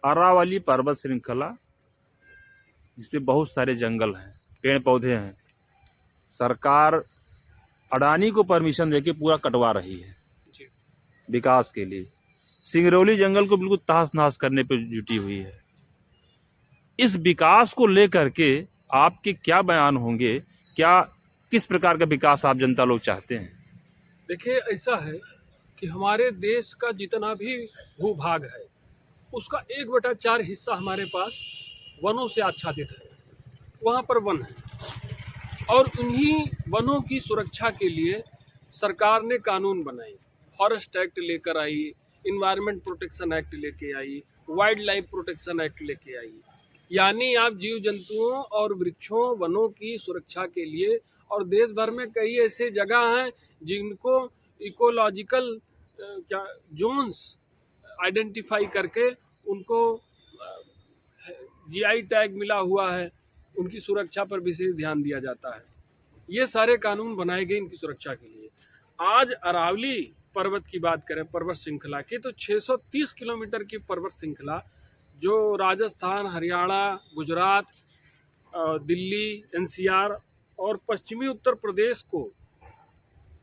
अरावली पर्वत श्रृंखला जिसमें बहुत सारे जंगल हैं, पेड़ पौधे हैं, सरकार अडानी को परमिशन देके पूरा कटवा रही है विकास के लिए। सिंगरौली जंगल को बिल्कुल तहस नहस करने पे जुटी हुई है। इस विकास को लेकर के आपके क्या बयान होंगे? क्या किस प्रकार का विकास आप जनता लोग चाहते हैं? देखिए, ऐसा है कि हमारे देश का जितना भी भूभाग है उसका 1/4 हिस्सा हमारे पास वनों से आच्छादित है। वहाँ पर वन है और उन्हीं वनों की सुरक्षा के लिए सरकार ने कानून बनाए। फॉरेस्ट एक्ट लेकर आई, इन्वायरमेंट प्रोटेक्शन एक्ट लेके आई, वाइल्ड लाइफ प्रोटेक्शन एक्ट लेके आई। यानी आप जीव जंतुओं और वृक्षों वनों की सुरक्षा के लिए, और देश भर में कई ऐसे जगह हैं जिनको इकोलॉजिकल जोन्स आइडेंटिफाई करके उनको जीआई टैग मिला हुआ है, उनकी सुरक्षा पर विशेष ध्यान दिया जाता है। ये सारे कानून बनाए गए इनकी सुरक्षा के लिए। आज अरावली पर्वत की बात करें, पर्वत श्रृंखला की, तो 630 किलोमीटर की पर्वत श्रृंखला जो राजस्थान, हरियाणा, गुजरात, दिल्ली, एनसीआर और पश्चिमी उत्तर प्रदेश को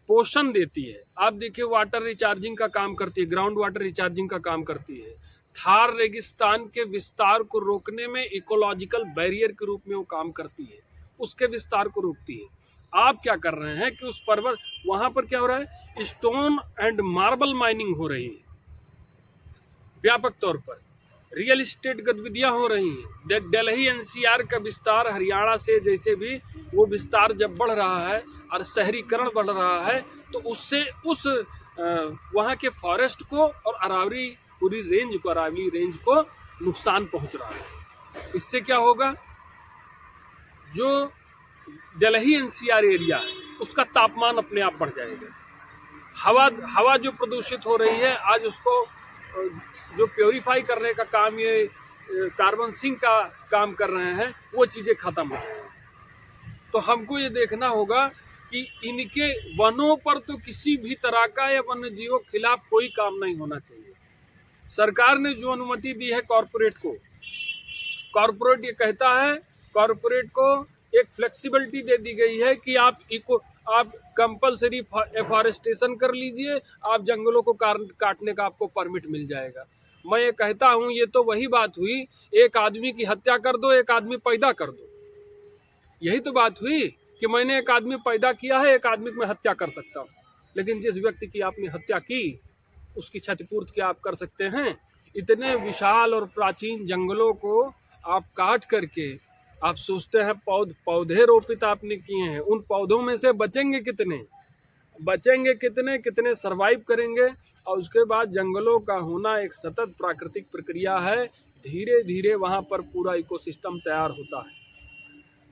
पोषण देती है। आप देखिए, वाटर रिचार्जिंग का काम करती है, ग्राउंड वाटर रिचार्जिंग का काम करती है। थार रेगिस्तान के विस्तार को रोकने में इकोलॉजिकल बैरियर के रूप में वो काम करती है, उसके विस्तार को रोकती है। आप क्या कर रहे हैं कि उस पर्वत, वहां पर क्या हो रहा है, स्टोन एंड मार्बल माइनिंग हो रही है व्यापक तौर पर, रियल एस्टेट गतिविधियां हो रही हैं। दिल्ली एनसीआर का विस्तार, हरियाणा से जैसे भी वो विस्तार जब बढ़ रहा है और शहरीकरण बढ़ रहा है, तो उससे उस वहाँ के फॉरेस्ट को और अरावली पूरी रेंज को, अरावली रेंज को नुकसान पहुंच रहा है। इससे क्या होगा, जो दिल्ली एनसीआर एरिया है उसका तापमान अपने आप बढ़ जाएगा। हवा जो प्रदूषित हो रही है, आज उसको जो प्योरीफाई करने का काम ये कार्बन सिंक का काम कर रहे हैं, वो चीज़ें खत्म हो जाएंगी। तो हमको ये देखना होगा कि इनके वनों पर तो किसी भी तरह का या वन्य जीवों के खिलाफ कोई काम नहीं होना चाहिए। सरकार ने जो अनुमति दी है कॉरपोरेट को, कॉरपोरेट ये कहता है, कॉरपोरेट को एक फ्लेक्सिबिलिटी दे दी गई है कि आप कंपलसरी एफॉरेस्टेशन कर लीजिए, आप जंगलों को काटने का आपको परमिट मिल जाएगा। मैं ये कहता हूँ, ये तो वही बात हुई, एक आदमी की हत्या कर दो, एक आदमी पैदा कर दो। यही तो बात हुई कि मैंने एक आदमी पैदा किया है, एक आदमी को मैं हत्या कर सकता हूँ। लेकिन जिस व्यक्ति की आपने हत्या की, उसकी क्षतिपूर्ति क्या आप कर सकते हैं? इतने विशाल और प्राचीन जंगलों को आप काट करके आप सोचते हैं पौधे रोपित आपने किए हैं, उन पौधों में से बचेंगे कितने, कितने सरवाइव करेंगे? और उसके बाद जंगलों का होना एक सतत प्राकृतिक प्रक्रिया है, धीरे धीरे वहाँ पर पूरा इकोसिस्टम तैयार होता है।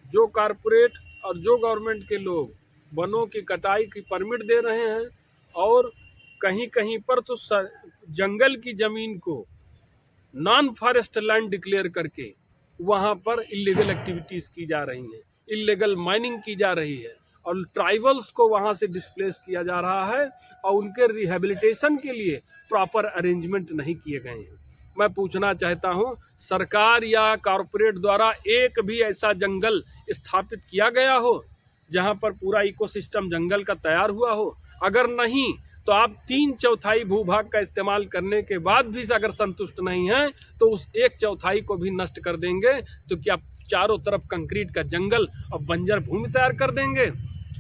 जो कारपोरेट और जो गवर्नमेंट के लोग वनों की कटाई की परमिट दे रहे हैं, और कहीं कहीं पर तो जंगल की जमीन को नॉन फॉरेस्ट लैंड डिक्लेयर करके वहाँ पर इलीगल एक्टिविटीज़ की जा रही हैं, इलीगल माइनिंग की जा रही है, और ट्राइबल्स को वहाँ से डिस्प्लेस किया जा रहा है, और उनके रिहेबिलिटेशन के लिए प्रॉपर अरेंजमेंट नहीं किए गए हैं। मैं पूछना चाहता हूँ, सरकार या कॉरपोरेट द्वारा एक भी ऐसा जंगल स्थापित किया गया हो जहाँ पर पूरा इकोसिस्टम जंगल का तैयार हुआ हो? अगर नहीं, तो आप 3/4 भूभाग का इस्तेमाल करने के बाद भी अगर संतुष्ट नहीं हैं, तो उस 1/4 को भी नष्ट कर देंगे। तो क्या चारों तरफ कंक्रीट का जंगल और बंजर भूमि तैयार कर देंगे,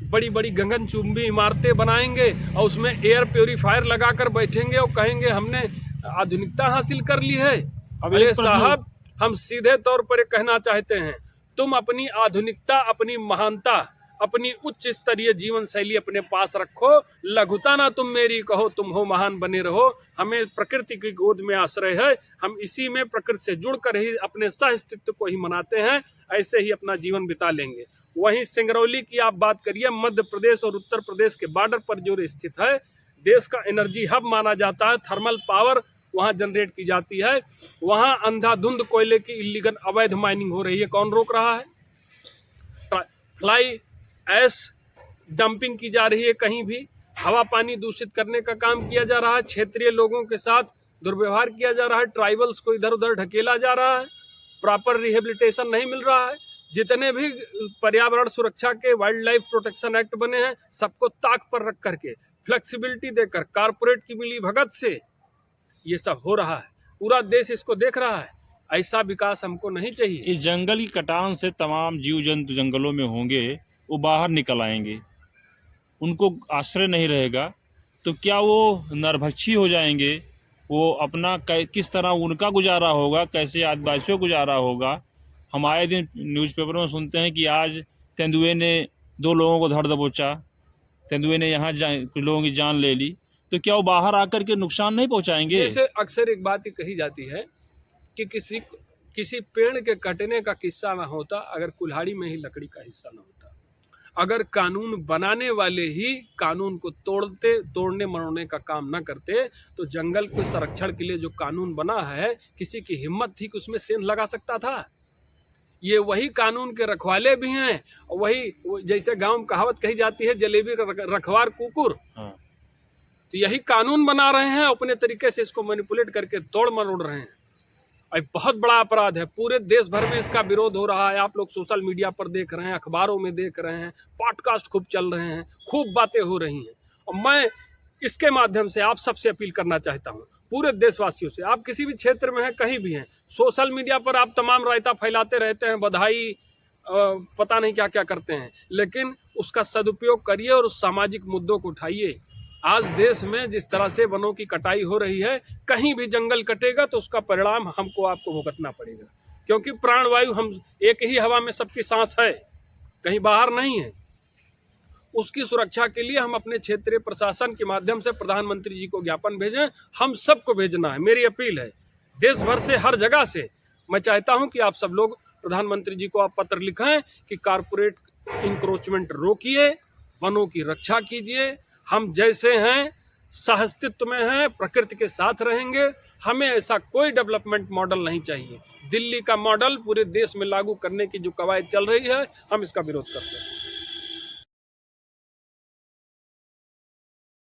बड़ी बड़ी गगनचुंबी इमारतें बनाएंगे और उसमें एयर प्योरीफायर लगाकर बैठेंगे और कहेंगे हमने आधुनिकता हासिल कर ली है? अबे साहब, हम सीधे तौर पर कहना चाहते हैं, तुम अपनी आधुनिकता, अपनी महानता, अपनी उच्च स्तरीय जीवन शैली अपने पास रखो, लघुता ना तुम मेरी कहो, तुम हो महान बने रहो। हमें प्रकृति की गोद में आश्रय है, हम इसी में प्रकृति से जुड़कर ही अपने सह अस्तित्व को ही मनाते हैं, ऐसे ही अपना जीवन बिता लेंगे। वहीं सिंगरौली की आप बात करिए, मध्य प्रदेश और उत्तर प्रदेश के बॉर्डर पर जो स्थित है, देश का एनर्जी हब माना जाता है, थर्मल पावर वहाँ जनरेट की जाती है। वहाँ अंधाधुंध कोयले की इलीगल अवैध माइनिंग हो रही है, कौन रोक रहा है? फ्लाई ऐश डंपिंग की जा रही है, कहीं भी हवा पानी दूषित करने का काम किया जा रहा है, क्षेत्रीय लोगों के साथ दुर्व्यवहार किया जा रहा है, ट्राइबल्स को इधर उधर ढकेला जा रहा है, प्रॉपर रिहेबिलिटेशन नहीं मिल रहा है। जितने भी पर्यावरण सुरक्षा के वाइल्ड लाइफ प्रोटेक्शन एक्ट बने हैं, सबको ताक पर रख करके फ्लेक्सिबिलिटी देकर कारपोरेट की मिली भगत से ये सब हो रहा है। पूरा देश इसको देख रहा है। ऐसा विकास हमको नहीं चाहिए। इस जंगल की कटान से तमाम जीव जंतु जंगलों में होंगे, वो बाहर निकल आएंगे, उनको आश्रय नहीं रहेगा, तो क्या वो नरभक्षी हो जाएंगे? वो अपना किस तरह उनका गुजारा होगा, कैसे आदिवासियों को गुजारा होगा? हम आए दिन न्यूज़पेपर में सुनते हैं कि आज तेंदुए ने 2 लोगों को धर दबोचा, तेंदुए ने यहाँ लोगों की जान ले ली, तो क्या वो बाहर आकर के नुकसान नहीं पहुँचाएंगे? जैसे अक्सर एक बात ही कही जाती है कि किसी पेड़ के कटने का किस्सा ना होता अगर कुल्हाड़ी में ही लकड़ी का हिस्सा ना होता। अगर कानून बनाने वाले ही कानून को तोड़ने मरोड़ने का काम ना करते, तो जंगल के संरक्षण के लिए जो कानून बना है, किसी की हिम्मत थी कि उसमें सेंध लगा सकता था? ये वही कानून के रखवाले भी हैं, वही जैसे गांव में कहावत कही जाती है, जलेबी रखवार कुकुर। तो यही कानून बना रहे हैं, अपने तरीके से इसको मैनिपुलेट करके तोड़ मरोड़ रहे हैं। और बहुत बड़ा अपराध है। पूरे देश भर में इसका विरोध हो रहा है। आप लोग सोशल मीडिया पर देख रहे हैं, अखबारों में देख रहे हैं, पॉडकास्ट खूब चल रहे हैं, खूब बातें हो रही हैं। और मैं इसके माध्यम से आप सबसे अपील करना चाहता हूँ, पूरे देशवासियों से, आप किसी भी क्षेत्र में हैं, कहीं भी हैं, सोशल मीडिया पर आप तमाम रायता फैलाते रहते हैं, बधाई पता नहीं क्या क्या करते हैं, लेकिन उसका सदुपयोग करिए और उस सामाजिक मुद्दों को उठाइए। आज देश में जिस तरह से वनों की कटाई हो रही है, कहीं भी जंगल कटेगा तो उसका परिणाम हमको आपको भुगतना पड़ेगा, क्योंकि प्राणवायु हम एक ही हवा में सबकी सांस है, कहीं बाहर नहीं है। उसकी सुरक्षा के लिए हम अपने क्षेत्रीय प्रशासन के माध्यम से प्रधानमंत्री जी को ज्ञापन भेजें। हम सबको भेजना है, मेरी अपील है, देश भर से, हर जगह से। मैं चाहता हूं कि आप सब लोग प्रधानमंत्री जी को आप पत्र लिखें कि कारपोरेट इंक्रोचमेंट रोकिए, वनों की रक्षा कीजिए। हम जैसे हैं सहअस्तित्व में हैं, प्रकृति के साथ रहेंगे। हमें ऐसा कोई डेवलपमेंट मॉडल नहीं चाहिए। दिल्ली का मॉडल पूरे देश में लागू करने की जो कवायद चल रही है, हम इसका विरोध करते हैं।